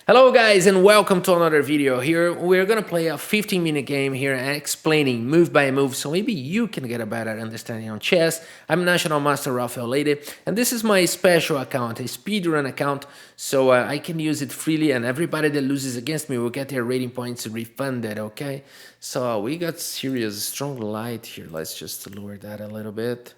Hello guys and welcome to another video. Here we're gonna play a 15-minute game here and explaining move by move so maybe you can get a better understanding on chess. I'm National Master Rafael Lady and this is my special account, a speedrun account, so I can use it freely and everybody that loses against me will get their rating points refunded, okay? So we got serious strong light here. Let's just lower that a little bit.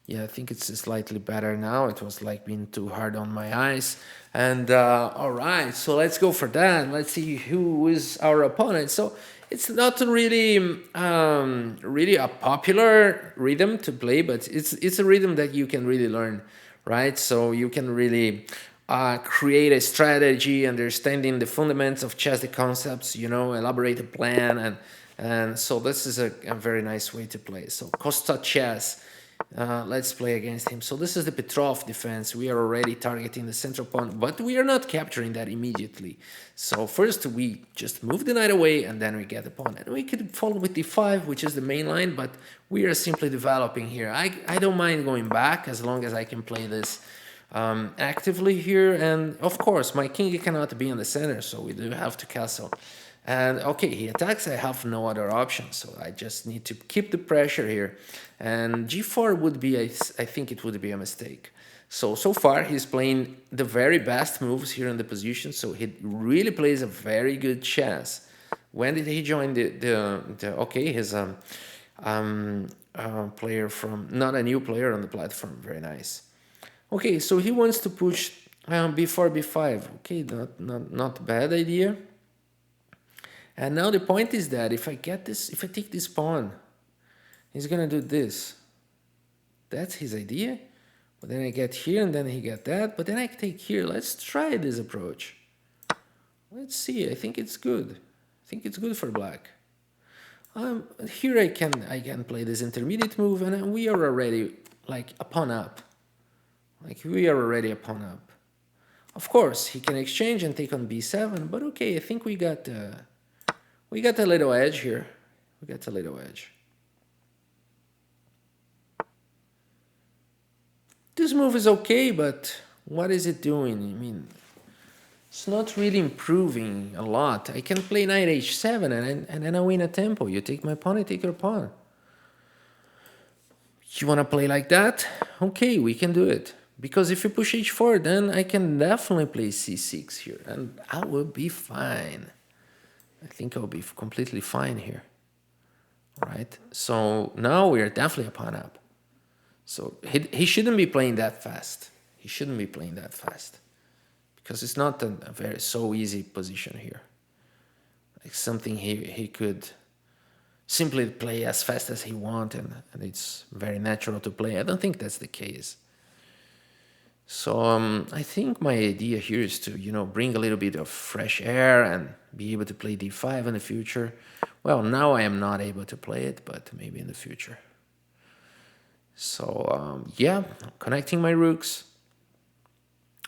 Yeah, I think it's slightly better now. It was like being too hard on my eyes. And all right, so let's go for that. Let's see who is our opponent. So it's not really really a popular rhythm to play, but it's a rhythm that you can really learn, right? So you can really create a strategy, understanding the fundamentals of chess, the concepts, elaborate a plan, and so this is a very nice way to play. So Costa Chess. Let's play against him. So this is the Petrov defense. We are already targeting the central pawn, but we are not capturing that immediately. So first we just move the knight away and then we get the pawn. And we could follow with d5, which is the main line, but we are simply developing here. I don't mind going back as long as I can play this actively here. And of course, my king cannot be in the center, so we do have to castle. And okay, he attacks, I have no other option, so I just need to keep the pressure here. And g4 would be, I think it would be a mistake. So far he's playing the very best moves here in the position, so he really plays a very good chess. When did he join okay, he's player from, not a new player on the platform, very nice. Okay, so he wants to push b4, b5, okay, not bad idea. And now the point is that if I take this pawn, he's gonna do this. That's his idea. But then I get here and then he get that. But then I take here. Let's try this approach. Let's see. I think it's good. I think it's good for black. Here I can play this intermediate move, and we are already like a pawn up. Like we are already a pawn up. Of course, he can exchange and take on b7. But okay, I think we got a little edge here. We got a little edge. This move is okay, but what is it doing? I mean, it's not really improving a lot. I can play knight h7 and then I win a tempo. You take my pawn, I take your pawn. You want to play like that? Okay, we can do it. Because if you push h4, then I can definitely play c6 here. And I will be fine. I think I'll be completely fine here. All right, so now we are definitely a pawn up. So he shouldn't be playing that fast. He shouldn't be playing that fast. Because it's not a very so easy position here. Like something he could simply play as fast as he wants, and it's very natural to play. I don't think that's the case. So I think my idea here is to, bring a little bit of fresh air and be able to play d5 in the future. Well, now I am not able to play it, but maybe in the future. So yeah, connecting my rooks.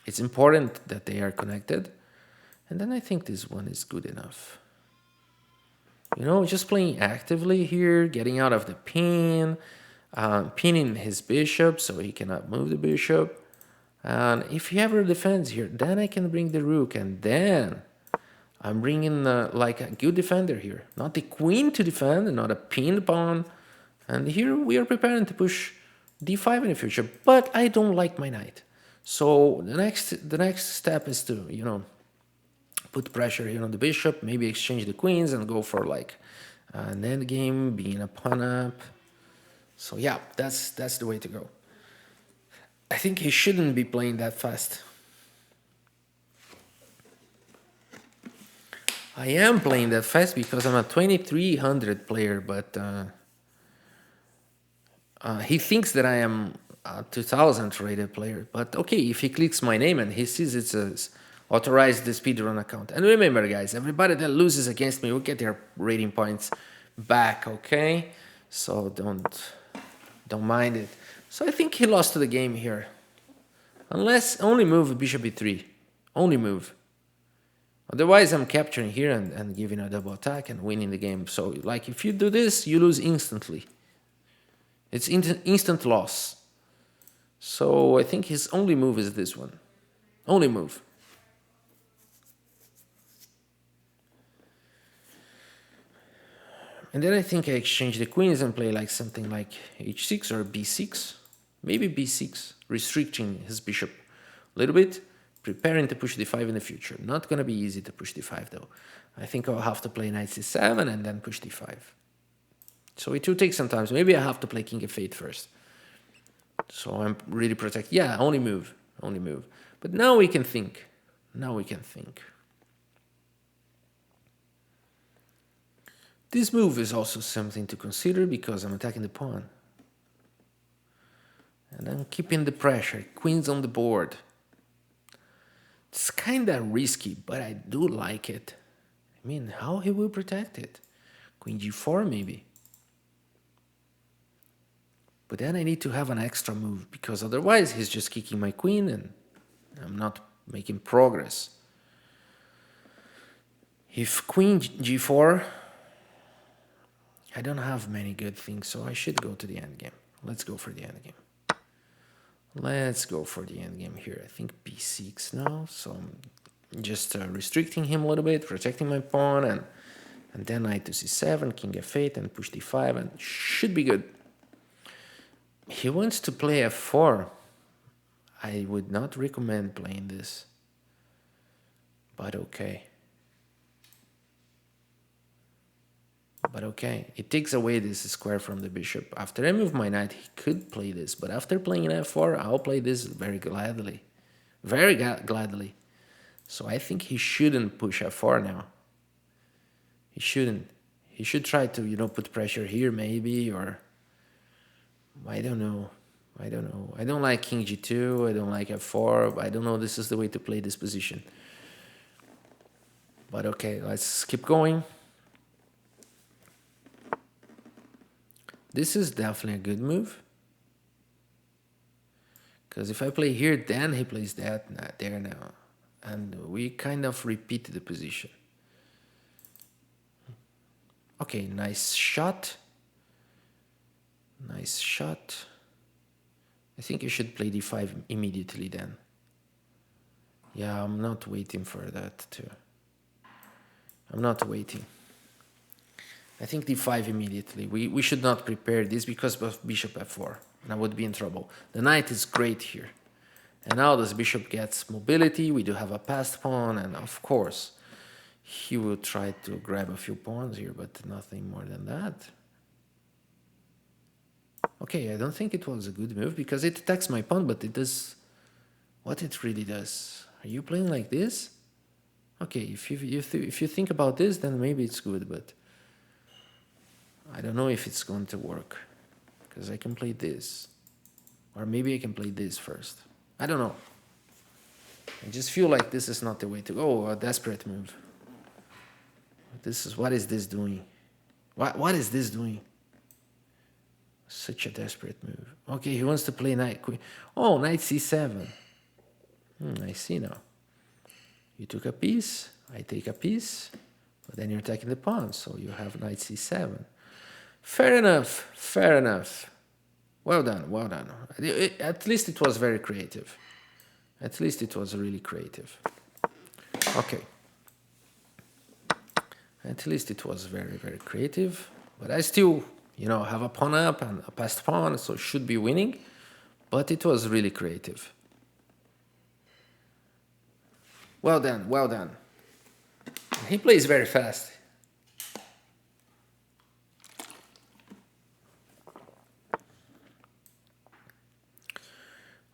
It's important that they are connected. And then I think this one is good enough. Just playing actively here, getting out of the pin, pinning his bishop so he cannot move the bishop. And if he ever defends here, then I can bring the rook, and then I'm bringing like a good defender here. Not the queen to defend, not a pinned pawn. And here we are preparing to push d5 in the future, but I don't like my knight. So the next step is to, put pressure here on the bishop, maybe exchange the queens and go for like an endgame, being a pawn up. So yeah, that's the way to go. I think he shouldn't be playing that fast. I am playing that fast because I'm a 2300 player, but he thinks that I am a 2000 rated player. But okay, if he clicks my name and he sees it says authorized the speedrun account. And remember, guys, everybody that loses against me will get their rating points back, okay? So don't mind it. So I think he lost to the game here. Unless, only move bishop e3. Only move. Otherwise, I'm capturing here and giving a double attack and winning the game. So, like, if you do this, you lose instantly. It's instant loss. So I think his only move is this one. Only move. And then I think I exchange the queens and play like something like h6 or b6. Maybe b6, restricting his bishop a little bit, preparing to push d5 in the future. Not going to be easy to push d5 though. I think I'll have to play knight c7 and then push d5. So it will take some time. So maybe I have to play king f8 first. So I'm really protected. Yeah, only move. Only move. But now we can think. Now we can think. This move is also something to consider because I'm attacking the pawn. And I'm keeping the pressure. Queen's on the board. It's kind of risky, but I do like it. I mean, how he will protect it? Queen g4 maybe. But then I need to have an extra move because otherwise he's just kicking my queen and I'm not making progress. If queen g4, I don't have many good things, so I should go to the endgame. Let's go for the endgame. Let's go for the endgame here. I think b6 now, so I'm just restricting him a little bit, protecting my pawn, and then knight to c7, king f8, and push d5, and should be good. He wants to play f4. I would not recommend playing this, but okay. But okay, it takes away this square from the bishop. After I move my knight, he could play this, but after playing f4, I'll play this very gladly. Very gladly. So I think he shouldn't push f4 now. He shouldn't. He should try to, you know, put pressure here maybe, or I don't know. I don't know. I don't like king g2. I don't like f4. I don't know this is the way to play this position. But okay, let's keep going. This is definitely a good move. Because if I play here, then he plays that there now. And we kind of repeat the position. Okay, nice shot. Nice shot. I think you should play d5 immediately then. Yeah, I'm not waiting for that too. I'm not waiting. I think d5 immediately. We should not prepare this because of bishop f4. And I would be in trouble. The knight is great here. And now this bishop gets mobility. We do have a passed pawn. And of course, he will try to grab a few pawns here, but nothing more than that. Okay, I don't think it was a good move because it attacks my pawn, but it does what it really does. Are you playing like this? Okay, if you think about this, then maybe it's good, but I don't know if it's going to work because I can play this, or maybe I can play this first. I don't know. I just feel like this is not the way to go. A desperate move. What is this doing? What is this doing? Such a desperate move. Okay, he wants to play knight queen. Oh, knight c7. I see now. You took a piece, I take a piece, but then you're attacking the pawn, so you have knight c7. Fair enough, fair enough. Well done, well done. At least it was very creative. At least it was really creative. Okay. At least it was very, very creative. But I still, you know, have a pawn up and a passed pawn, so should be winning. But it was really creative. Well done, well done. He plays very fast.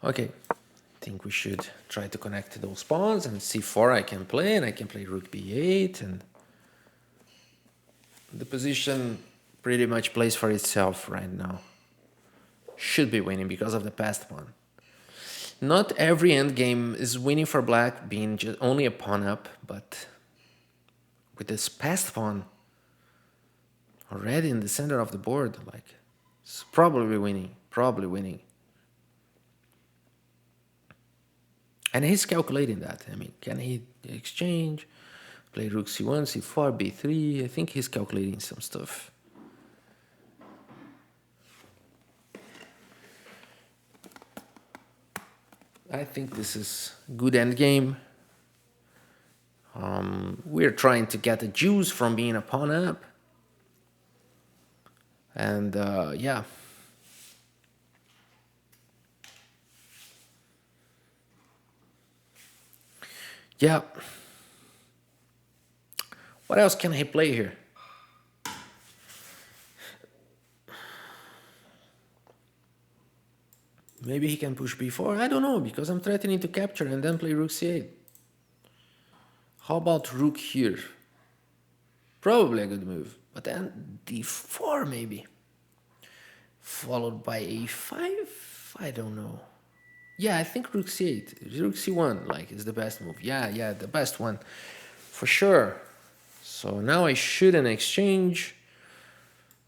Okay, I think we should try to connect those pawns, and c4 I can play, and I can play rook b8, and the position pretty much plays for itself right now. Should be winning because of the passed pawn. Not every endgame is winning for black, being just only a pawn up, but with this passed pawn already in the center of the board, like, it's probably winning, probably winning. And he's calculating that. I mean, can he exchange, play rook c1, c4, b3? I think he's calculating some stuff. I think this is good endgame. We're trying to get the juice from being a pawn up. And yeah. Yeah. What else can he play here? Maybe he can push b4. I don't know, because I'm threatening to capture and then play rook c8. How about rook here? Probably a good move. But then d4 maybe. Followed by a5? I don't know. Yeah, I think rook c8. Rook c1 like is the best move. Yeah, the best one. For sure. So now I shouldn't exchange.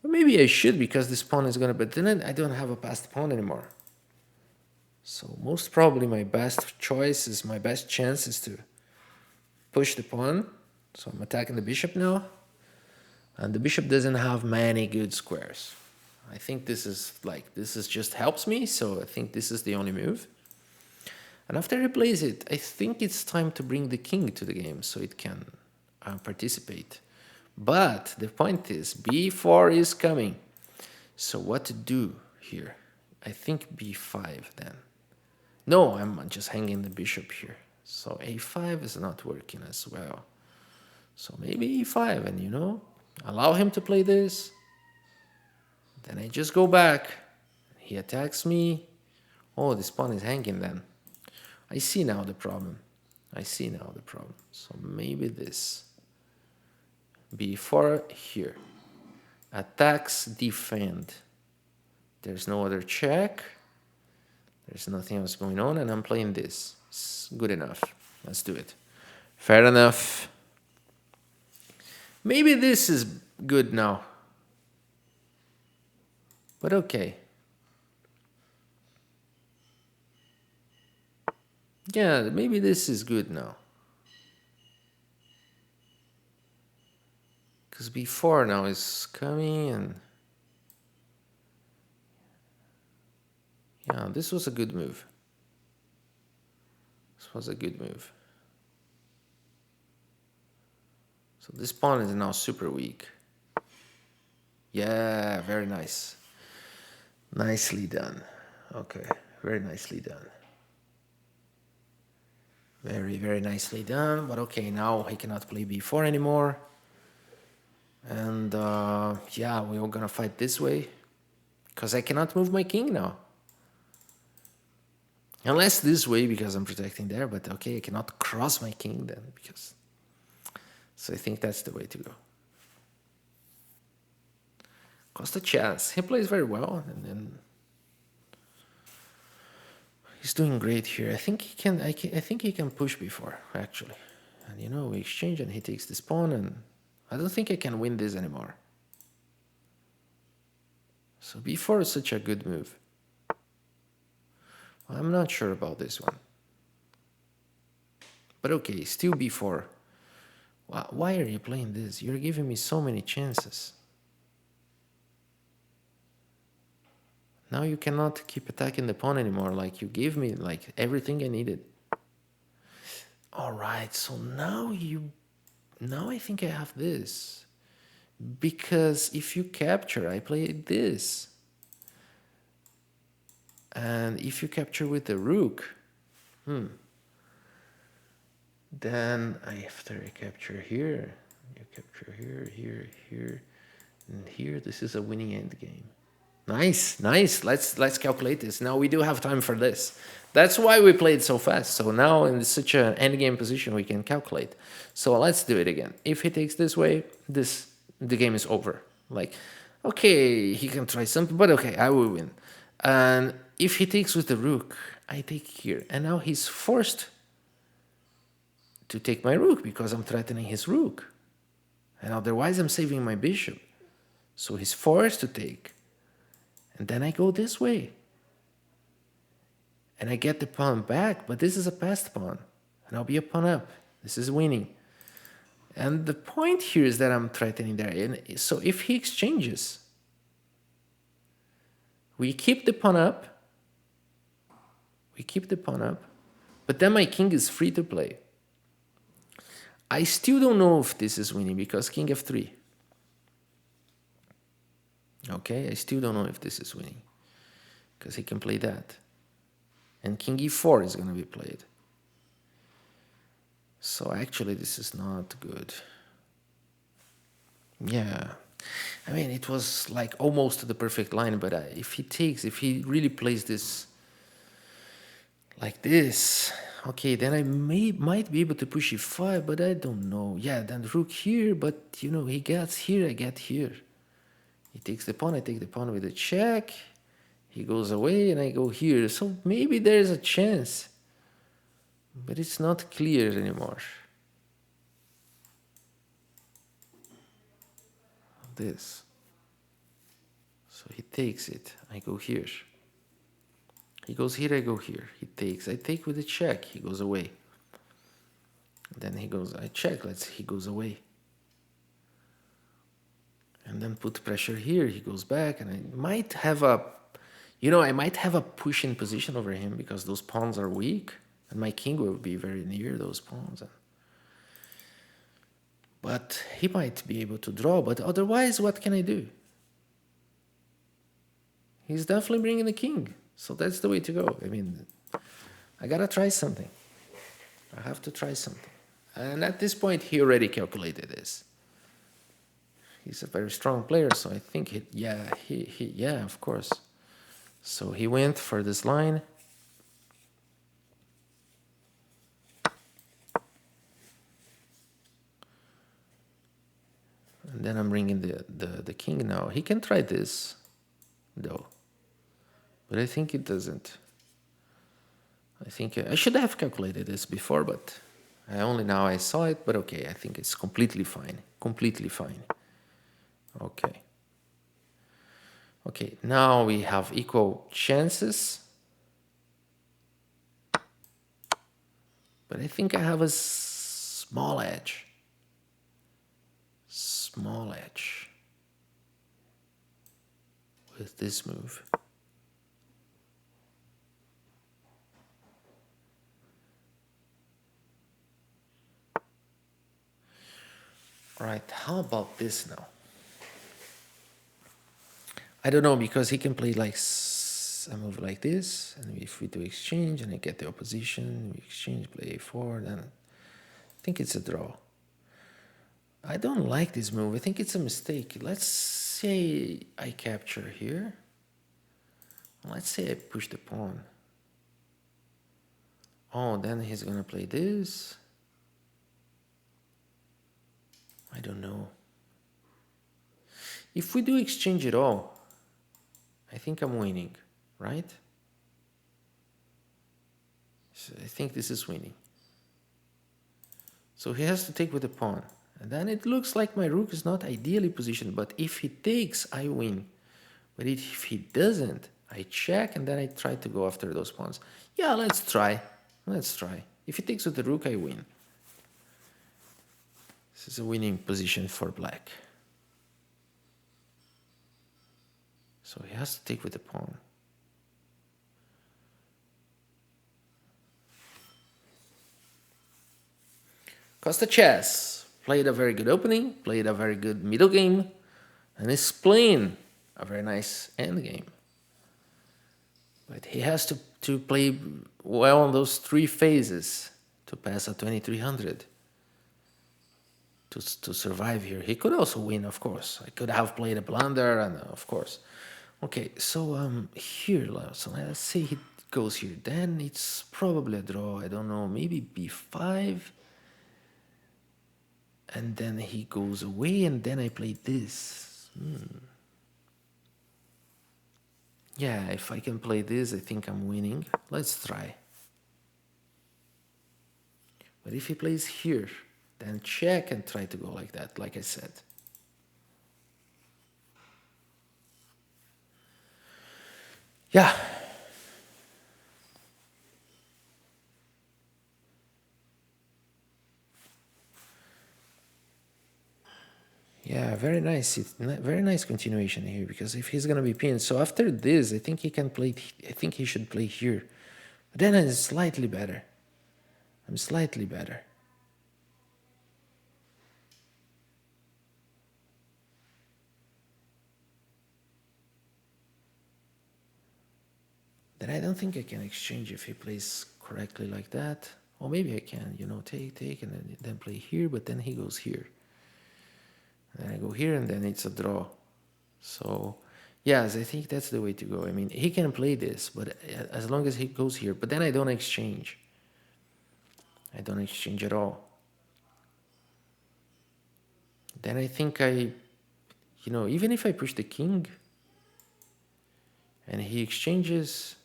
Or maybe I should, because this pawn is gonna, but then I don't have a passed pawn anymore. So most probably my best choice is, my best chance is to push the pawn. So I'm attacking the bishop now. And the bishop doesn't have many good squares. I think this is just helps me, so I think this is the only move. And after he plays it, I think it's time to bring the king to the game so it can participate. But the point is, b4 is coming. So what to do here? I think b5 then. No, I'm just hanging the bishop here. So a5 is not working as well. So maybe e5, and allow him to play this. Then I just go back. He attacks me. Oh, this pawn is hanging then. I see now the problem. So maybe this. b4 here. Attacks, defend. There's no other check. There's nothing else going on, and I'm playing this. It's good enough. Let's do it. Fair enough. Maybe this is good now. But okay. Yeah, maybe this is good now. Because b4 now is coming, and yeah, this was a good move. So this pawn is now super weak. Yeah, very nice. Nicely done. Okay, very nicely done. Very, very nicely done. But okay, now he cannot play b4 anymore. And yeah, we're gonna fight this way. Because I cannot move my king now. Unless this way, because I'm protecting there. But okay, I cannot cross my king then, because... So I think that's the way to go. Cost a chance. He plays very well, and then he's doing great here. I think he can. I think he can push b4 actually, and we exchange, and he takes this pawn, and I don't think I can win this anymore. So b4 is such a good move. I'm not sure about this one, but okay, still b4. Why are you playing this? You're giving me so many chances. Now you cannot keep attacking the pawn anymore. Like, you gave me like everything I needed. All right, so now I think I have this. Because if you capture, I play this. And if you capture with the rook, then after I capture here, you capture here, and here, this is a winning endgame. Nice. Let's calculate this. Now we do have time for this. That's why we played so fast. So now in such an endgame position, we can calculate. So let's do it again. If he takes this way, the game is over. Like, okay, he can try something, but okay, I will win. And if he takes with the rook, I take here. And now he's forced to take my rook because I'm threatening his rook. And otherwise I'm saving my bishop. So he's forced to take. And then I go this way. And I get the pawn back, but this is a passed pawn. And I'll be a pawn up. This is winning. And the point here is that I'm threatening there. And so if he exchanges, we keep the pawn up. But then my king is free to play. I still don't know if this is winning because king f3. Okay, I still don't know if this is winning because he can play that. And king e4 is going to be played. So actually this is not good. Yeah, I mean, it was like almost the perfect line, but if he really plays this like this, okay, then I might be able to push e5, but I don't know. Yeah, then rook here, but you know, he gets here, I get here. He takes the pawn, I take the pawn with a check. He goes away and I go here. So maybe there's a chance, but it's not clear anymore. This. So he takes it. I go here. He goes here, I go here. He takes. I take with a check. He goes away. Then he goes, I check. He goes away. And then put pressure here. He goes back, and I might have I might have a pushing position over him because those pawns are weak, and my king will be very near those pawns. But he might be able to draw. But otherwise, what can I do? He's definitely bringing the king. So that's the way to go. I mean, I gotta try something. I have to try something. And at this point, he already calculated this. He's a very strong player, so I think yeah, of course. So he went for this line. And then I'm bringing the king now. He can try this, though. But I think it doesn't. I think I should have calculated this before, but only now I saw it. But okay, I think it's completely fine. Completely fine. Okay. Okay, now we have equal chances. But I think I have a small edge. Small edge. With this move. Right, how about this now? I don't know, because he can play like a move like this, and if we do exchange and I get the opposition, we exchange, play a4, then I think it's a draw. I don't like this move. I think it's a mistake. Let's say I capture here. Let's say I push the pawn. Oh, then he's gonna play this. I don't know. If we do exchange at all, I think I'm winning, right? So I think this is winning. So he has to take with the pawn. And then it looks like my rook is not ideally positioned, but if he takes, I win. But if he doesn't, I check and then I try to go after those pawns. Yeah, let's try. Let's try. If he takes with the rook, I win. This is a winning position for black. So he has to take with the pawn. Costa Chess played a very good opening, played a very good middle game, and is playing a very nice end game. But he has to play well on those three phases to pass a 2300 to survive here. He could also win, of course. I could have played a blunder, and of course. Okay, so here, so let's say he goes here. Then it's probably a draw. I don't know, maybe b5. And then he goes away, and then I play this. Yeah, if I can play this, I think I'm winning. Let's try. But if he plays here, then check and try to go like that, like I said. Yeah. Yeah, very nice. It's very nice continuation here, because if he's gonna be pinned, so after this, I think he can play. I think he should play here. But then I'm slightly better. I'm slightly better. Then I don't think I can exchange if he plays correctly like that. Or maybe I can, take, and then play here, but then he goes here. And then I go here, and then it's a draw. So, yes, I think that's the way to go. I mean, he can play this, but as long as he goes here. But then I don't exchange. I don't exchange at all. Then I think even if I push the king and he exchanges,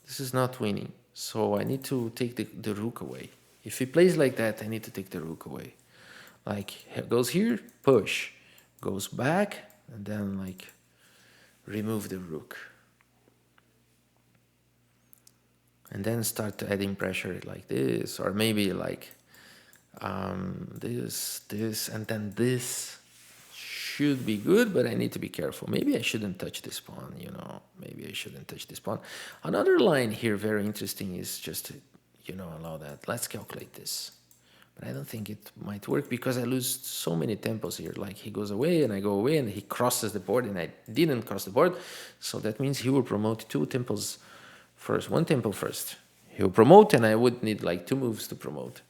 this is not winning. So I need to take the rook away. If he plays like that, I need to take the rook away. Like, goes here, push. Goes back, and then, like, remove the rook. And then start adding pressure like this, or maybe like this, and then this should be good, but I need to be careful. Maybe I shouldn't touch this pawn, Maybe I shouldn't touch this pawn. Another line here, very interesting, is just to, allow that. Let's calculate this. But I don't think it might work because I lose so many tempos here. Like, he goes away and I go away and he crosses the board and I didn't cross the board. So that means he will promote two tempos first, one tempo first. He will promote and I would need like two moves to promote.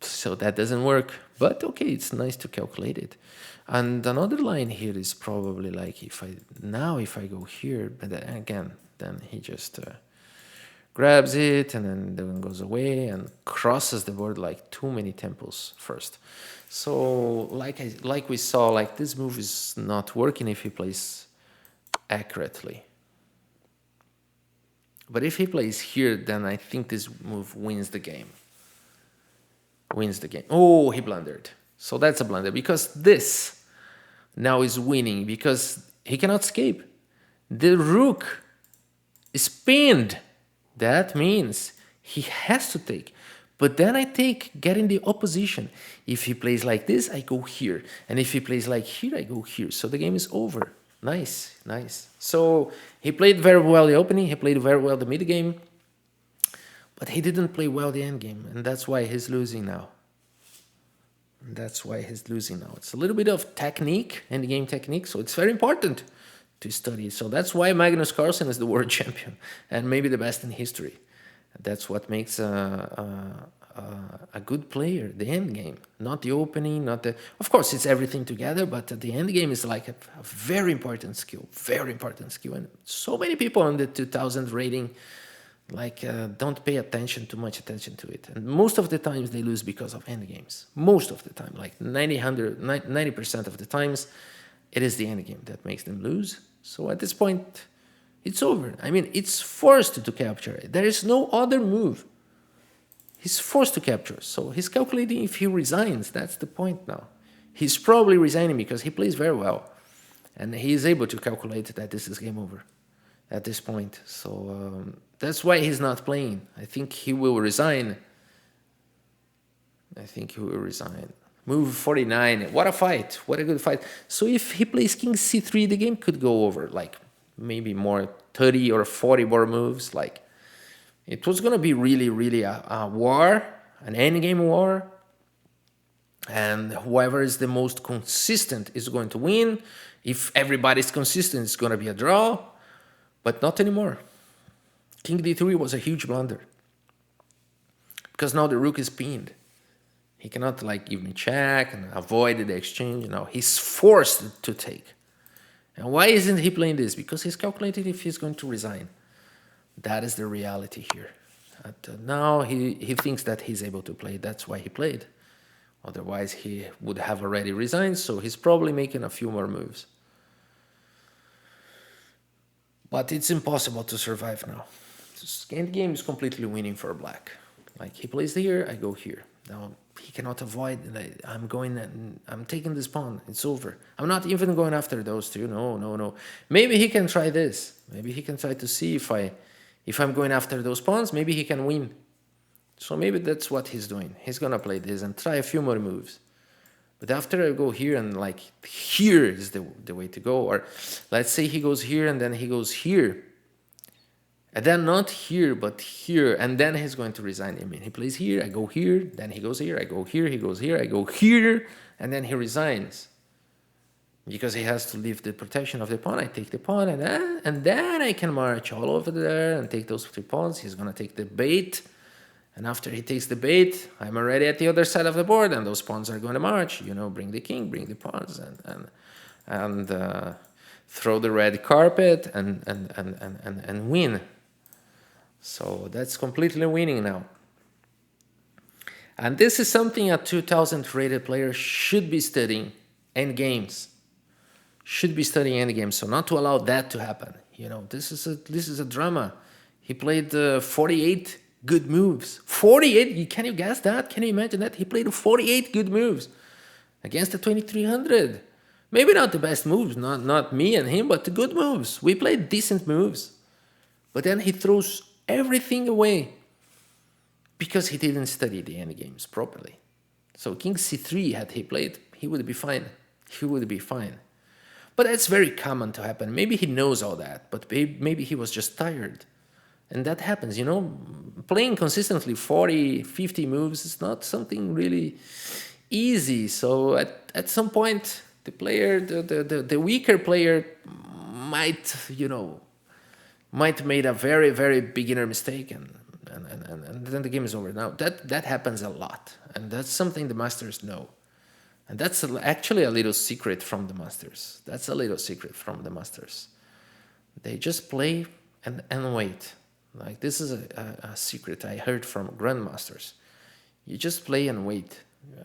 So that doesn't work. But okay, it's nice to calculate it. And another line here is probably like if I go here, but again, then he just grabs it and then goes away and crosses the board like too many tempos first. So like we saw, like this move is not working if he plays accurately. But if he plays here, then I think this move wins the game. Oh, he blundered. So that's a blunder because this now is winning because he cannot escape. The rook is pinned. That means he has to take. But then I take getting the opposition. If he plays like this, I go here. And if he plays like here, I go here. So the game is over. Nice. So he played very well the opening. He played very well the mid game. But he didn't play well the end game. And that's why he's losing now. It's a little bit of technique, end game technique. So it's very important to study. So that's why Magnus Carlsen is the world champion and maybe the best in history. That's what makes a good player, the end game, not the opening, not the... Of course, it's everything together, but the end game is like a very important skill. And so many people on the 2000 rating don't pay too much attention to it. And most of the times they lose because of end games. Most of the time, like 90% of the times, it is the end game that makes them lose. So at this point, it's over. I mean, it's forced to capture it. There is no other move. He's forced to capture. So he's calculating if he resigns. That's the point now. He's probably resigning because he plays very well. And he is able to calculate that this is game over at this point. So that's why he's not playing. I think he will resign. Move 49. What a fight. What a good fight. So if he plays king c3, the game could go over. Like maybe more 30 or 40 more moves. Like it was going to be really a war. An endgame war. And whoever is the most consistent is going to win. If everybody's consistent, it's going to be a draw. But not anymore. King d3 was a huge blunder. Because now the rook is pinned. He cannot give me check and avoid the exchange. He's forced to take. And why isn't he playing this? Because he's calculating if he's going to resign. That is the reality here. Now he thinks that he's able to play. That's why he played. Otherwise, he would have already resigned. So he's probably making a few more moves. But it's impossible to survive now. This endgame is completely winning for black. Like he plays here, I go here. Now he cannot avoid. I'm taking this pawn. It's over. I'm not even going after those two. No. Maybe he can try this. Maybe he can try to see if I'm going after those pawns. Maybe he can win. So maybe that's what he's doing. He's gonna play this and try a few more moves. But after I go here and here is the way to go. Or let's say he goes here and then he goes here. And then not here, but here. And then he's going to resign. I mean, he plays here, I go here, then he goes here, I go here, he goes here, I go here, and then he resigns. because he has to leave the protection of the pawn. I take the pawn, and then I can march all over there and take those 3 pawns. He's gonna take the bait, and after he takes the bait, I'm already at the other side of the board, and those pawns are going to march. You know, bring the king, bring the pawns, and throw the red carpet and win. So that's completely winning now. And this is something a 2000 rated player should be studying. Endgames should be studying endgames, so not to allow that to happen. You know, this is a drama. He played 48 good moves. 48. Can you guess that? Can you imagine that? He played 48 good moves against the 2300. Maybe not the best moves, not me and him, but the good moves. We played decent moves. But then he throws everything away because he didn't study the endgames properly. So king c3, had he played, he would be fine. He would be fine. But that's very common to happen. Maybe he knows all that, but maybe he was just tired. And that happens, you know. Playing consistently 40, 50 moves is not something really easy. So at some point, the player, the weaker player might, you know, might made a very, very beginner mistake, and then the game is over. Now, that happens a lot, and that's something the masters know. And that's actually a little secret from the masters. That's a little secret from the masters. They just play and wait. Like, this is a secret I heard from grandmasters. You just play and wait.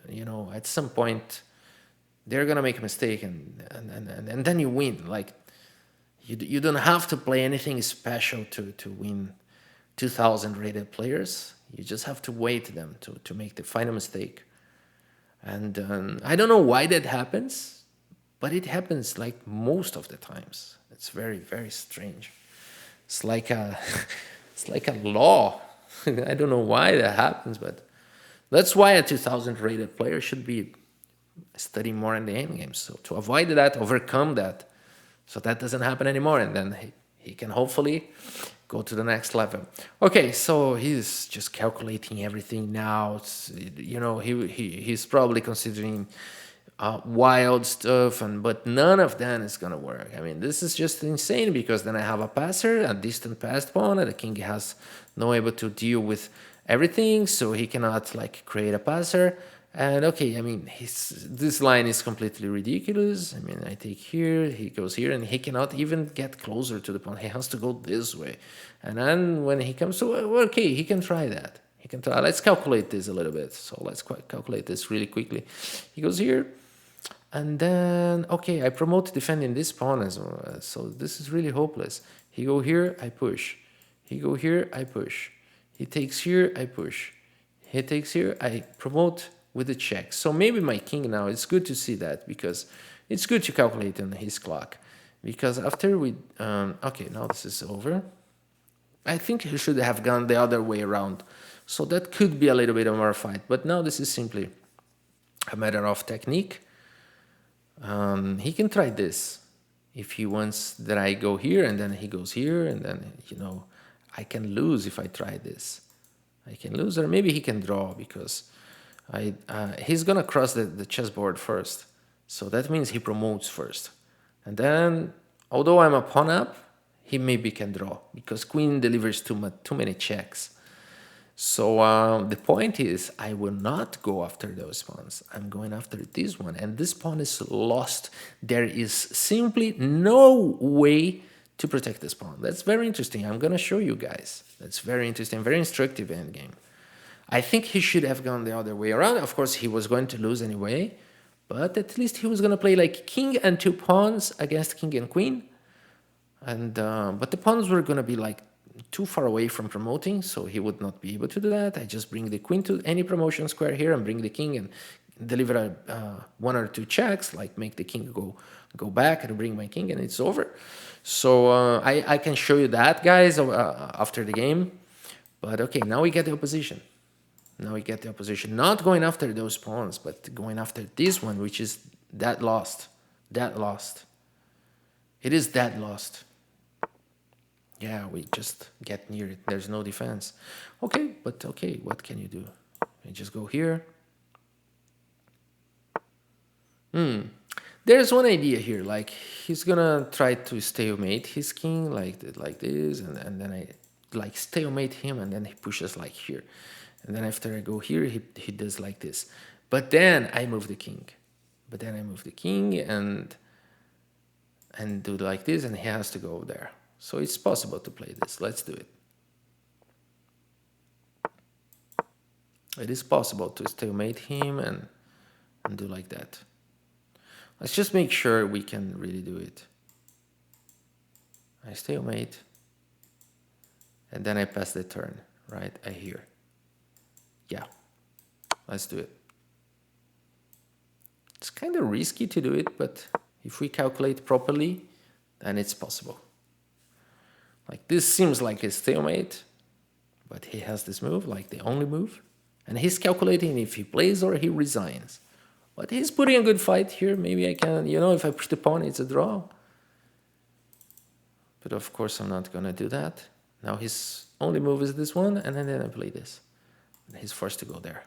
You know, at some point, they're going to make a mistake, and then you win. Like, you don't have to play anything special to win 2000 rated players. You just have to wait them to make the final mistake. And I don't know why that happens, but it happens like most of the times. It's very, very strange. It's like a, it's like a law. I don't know why that happens, but that's why a 2000 rated player should be studying more in the end games. So to avoid that, overcome that, so that doesn't happen anymore, and then he can hopefully go to the next level. Okay, so he's just calculating everything now. You know, he's probably considering wild stuff, but none of that is gonna work. I mean, this is just insane, because then I have a passer, a distant passed pawn, and the king has no able to deal with everything, so he cannot like create a passer. And okay, I mean, this line is completely ridiculous. I mean, I take here, he goes here, and he cannot even get closer to the pawn. He has to go this way. And then when he comes to, okay, he can try that. He can try. Let's calculate this a little bit. So let's calculate this really quickly. He goes here, and then, okay, I promote defending this pawn as well. So this is really hopeless. He go here, I push. He go here, I push. He takes here, I push. He takes here, I promote with the check. So maybe my king now, it's good to see that, because it's good to calculate on his clock. Because after we, okay, now this is over. I think he should have gone the other way around. So that could be a little bit of more fight. But now this is simply a matter of technique. He can try this. If he wants that I go here, and then he goes here, and then, you know, I can lose if I try this. I can lose, or maybe he can draw, because he's gonna cross the chessboard first, so that means he promotes first, and then, although I'm a pawn up, he maybe can draw, because queen delivers too many checks. So the point is, I will not go after those pawns. I'm going after this one, and this pawn is lost. There is simply no way to protect this pawn. That's very interesting. I'm gonna show you guys. That's very interesting, very instructive endgame. I think he should have gone the other way around. Of course, he was going to lose anyway, but at least he was going to play like king and 2 pawns against king and queen. And but the pawns were going to be like too far away from promoting, so he would not be able to do that. I just bring the queen to any promotion square here and bring the king and deliver 1 or 2 checks, like make the king go back and bring my king, and it's over. So I can show you that, guys, after the game. But okay, now we get the opposition. Now we get the opposition, not going after those pawns, but going after this one, which is that lost. That lost. It is that lost. Yeah, we just get near it. There's no defense. Okay, but okay, what can you do? You just go here. There's one idea here, like he's gonna try to stalemate his king like this, and then I like stalemate him, and then he pushes like here, and then after I go here, he does like this, but then I move the king, and do like this, and he has to go there. So it's possible to play this. Let's do it. It is possible to stalemate him and do like that. Let's just make sure we can really do it. I stalemate, and then I pass the turn, right? I hear. Yeah, let's do it. It's kind of risky to do it, but if we calculate properly, then it's possible. Like this seems like a stalemate, but he has this move, like the only move, and he's calculating if he plays or he resigns. But he's putting a good fight here. Maybe I can, if I push the pawn, it's a draw. But of course, I'm not going to do that. Now his only move is this one, and then I play this. And he's forced to go there.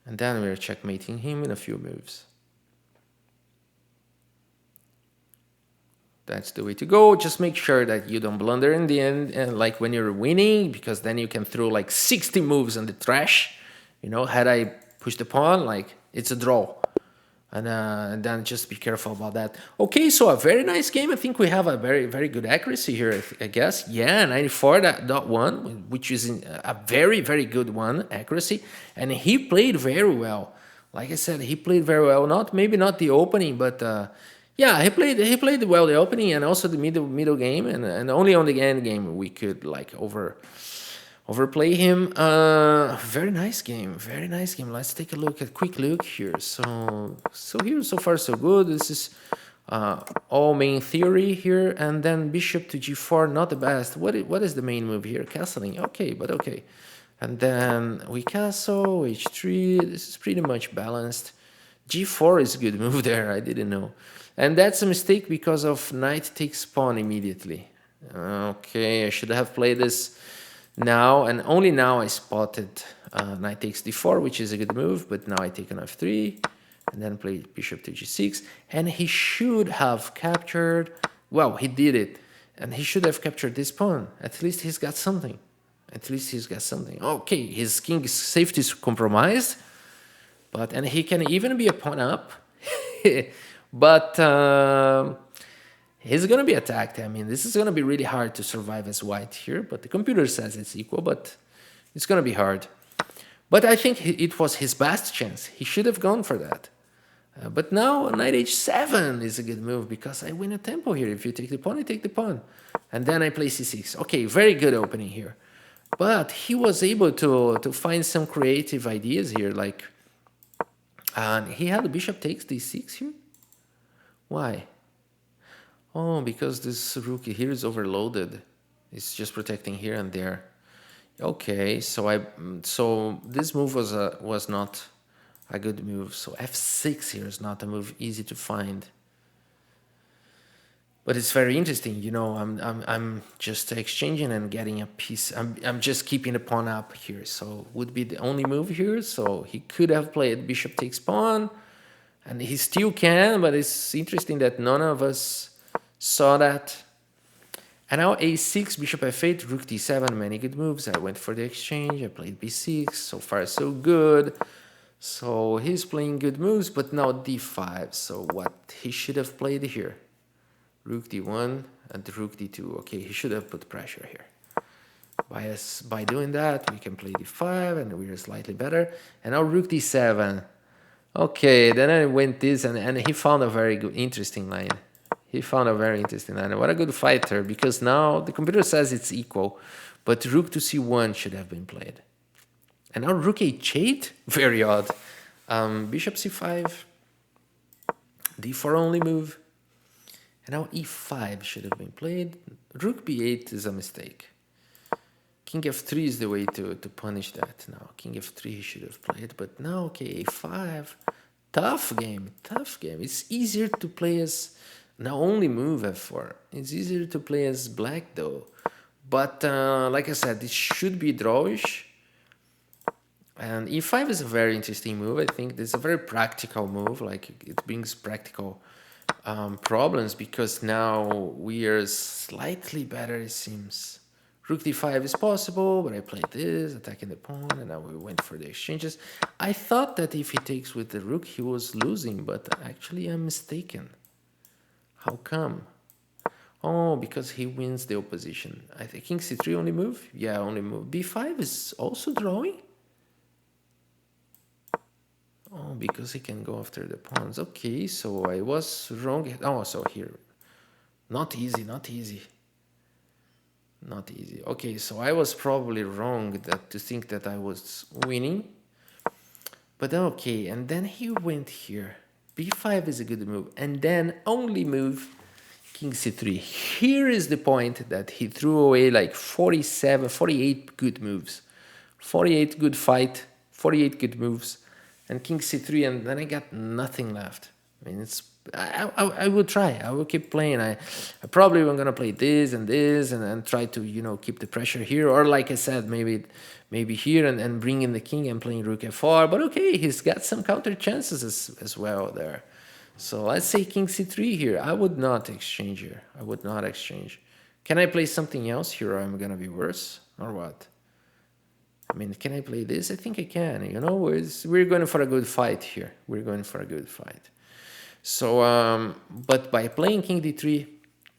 And then we're checkmating him in a few moves. That's the way to go. Just make sure that you don't blunder in the end, and like when you're winning, because then you can throw like 60 moves in the trash. Had I pushed the pawn, like it's a draw. And then just be careful about that. Okay, so a very nice game. I think we have a very, very good accuracy here, I guess. Yeah, 94.1, which is a very, very good one, accuracy. And he played very well. Like I said, he played very well. Maybe not the opening, but yeah, he played well the opening and also the middle game. And only on the end game we could like overplay him. Very nice game. Let's take a quick look here. So here, so far so good. This is all main theory here, and then bishop to g4, not the best. What is the main move here? Castling. Okay, but okay. And then we castle h3. This is pretty much balanced. g4 is a good move there. I didn't know, and that's a mistake because of knight takes pawn immediately. Okay, I should have played this now, and only now I spotted knight takes d4, which is a good move, but now I take an f3, and then play bishop to g6, and he should have captured, well, he did it, and he should have captured this pawn. At least he's got something. Okay, his king's safety is compromised, and he can even be a pawn up, but he's going to be attacked. I mean, this is going to be really hard to survive as white here, but the computer says it's equal, but it's going to be hard. But I think it was his best chance. He should have gone for that. But now knight h7 is a good move because I win a tempo here. If you take the pawn, I take the pawn. And then I play c6. Okay, very good opening here. But he was able to find some creative ideas here. And he had the bishop takes d6 here. Why? Oh, because this rook here is overloaded. It's just protecting here and there. Okay, so this move was not a good move. So f6 here is not a move easy to find. But it's very interesting, I'm just exchanging and getting a piece. I'm just keeping the pawn up here. So would be the only move here. So he could have played bishop takes pawn, and he still can, but it's interesting that none of us saw that. And now a6, bishop f8, rook d7, many good moves. I went for the exchange, I played b6, so far so good. So he's playing good moves, but now d5. So what he should have played here? Rook d1 and rook d2. Okay, he should have put pressure here. By doing that, we can play d5 and we're slightly better. And now rook d7. Okay, then I went this and he found a very good, interesting line. What a good fighter, because now the computer says it's equal, but rook to c1 should have been played. And now rook h8, very odd. Bishop c5, d4 only move. And now e5 should have been played. Rook b8 is a mistake. King f3 is the way to punish that now. King f3 he should have played, but now, okay, a5. Tough game. It's easier to play as... Now only move f4. It's easier to play as black though. But like I said, it should be drawish. And e5 is a very interesting move. I think it's a very practical move. Like it brings practical problems because now we are slightly better, it seems. Rook d5 is possible, but I played this, attacking the pawn, and now we went for the exchanges. I thought that if he takes with the rook, he was losing, but actually I'm mistaken. How come? Oh, because he wins the opposition. I think king c3 only move? Yeah, only move. b5 is also drawing? Oh, because he can go after the pawns. Okay, so I was wrong. Oh, so here. Not easy, not easy. Not easy. Okay, so I was probably wrong to think that I was winning. But okay, and then he went here. b5 is a good move. And then only move king c3. Here is the point that he threw away like 47, 48 good moves. 48 good fight, 48 good moves, and king c3, and then I got nothing left. I mean, I will try. I will keep playing. I probably am gonna play this and this and try to keep the pressure here, or like I said, maybe here and bring in the king and playing rook f4. But okay, he's got some counter chances as well there. So let's say king c3 here. I would not exchange here. I would not exchange. Can I play something else here, or I'm gonna be worse, or what? I mean, can I play this? I think I can. We're going for a good fight here. We're going for a good fight. So, but by playing king d3,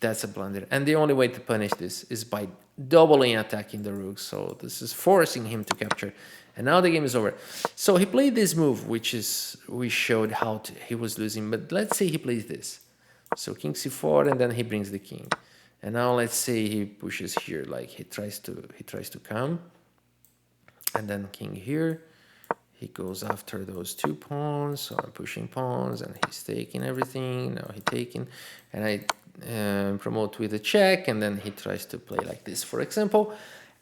that's a blunder. And the only way to punish this is by doubling attacking the rook. So this is forcing him to capture. And now the game is over. So he played this move, we showed how he was losing. But let's say he plays this. So king c4, and then he brings the king. And now let's say he pushes here, like he tries to come. And then king here, he goes after those two pawns, so I'm pushing pawns, and he's taking everything, now he's taking, and I promote with a check, and then he tries to play like this, for example,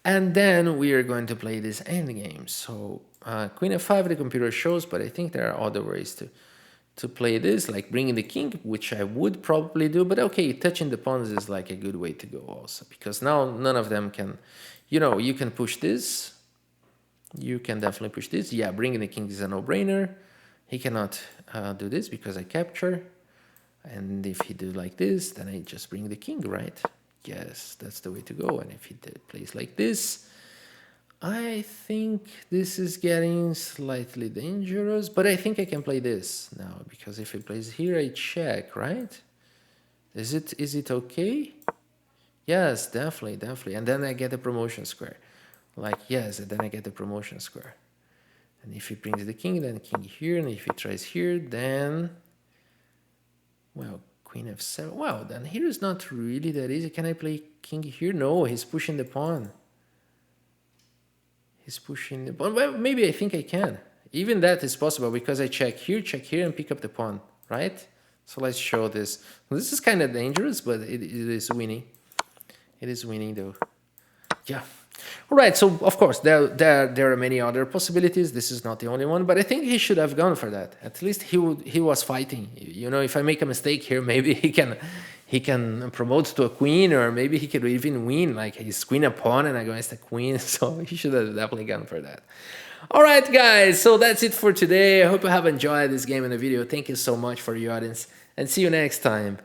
and then we are going to play this endgame. So queen f5 the computer shows, but I think there are other ways to play this, like bringing the king, which I would probably do, but okay, touching the pawns is like a good way to go also, because now none of them can, you can push this. You can definitely push this. Yeah, bringing the king is a no-brainer. He cannot do this because I capture. And if he do like this, then I just bring the king, right? Yes, that's the way to go. And if he plays like this, I think this is getting slightly dangerous. But I think I can play this now, because if he plays here, I check, right? Is it okay? Yes, definitely. And then I get a promotion square. Like, yes, and then I get the promotion square. And if he brings the king, then king here. And if he tries here, then, well, queen f7. Well, then here is not really that easy. Can I play king here? No, he's pushing the pawn. He's pushing the pawn. Well, maybe I think I can. Even that is possible because I check here, and pick up the pawn, right? So let's show this. Well, this is kind of dangerous, but it is winning. It is winning, though. Yeah. All right, so of course there are many other possibilities. This is not the only one, but I think he should have gone for that. At least he was fighting. If I make a mistake here, maybe he can promote to a queen, or maybe he could even win. Like his queen a pawn and against a queen. So he should have definitely gone for that. All right, guys. So that's it for today. I hope you have enjoyed this game and the video. Thank you so much for your audience, and see you next time.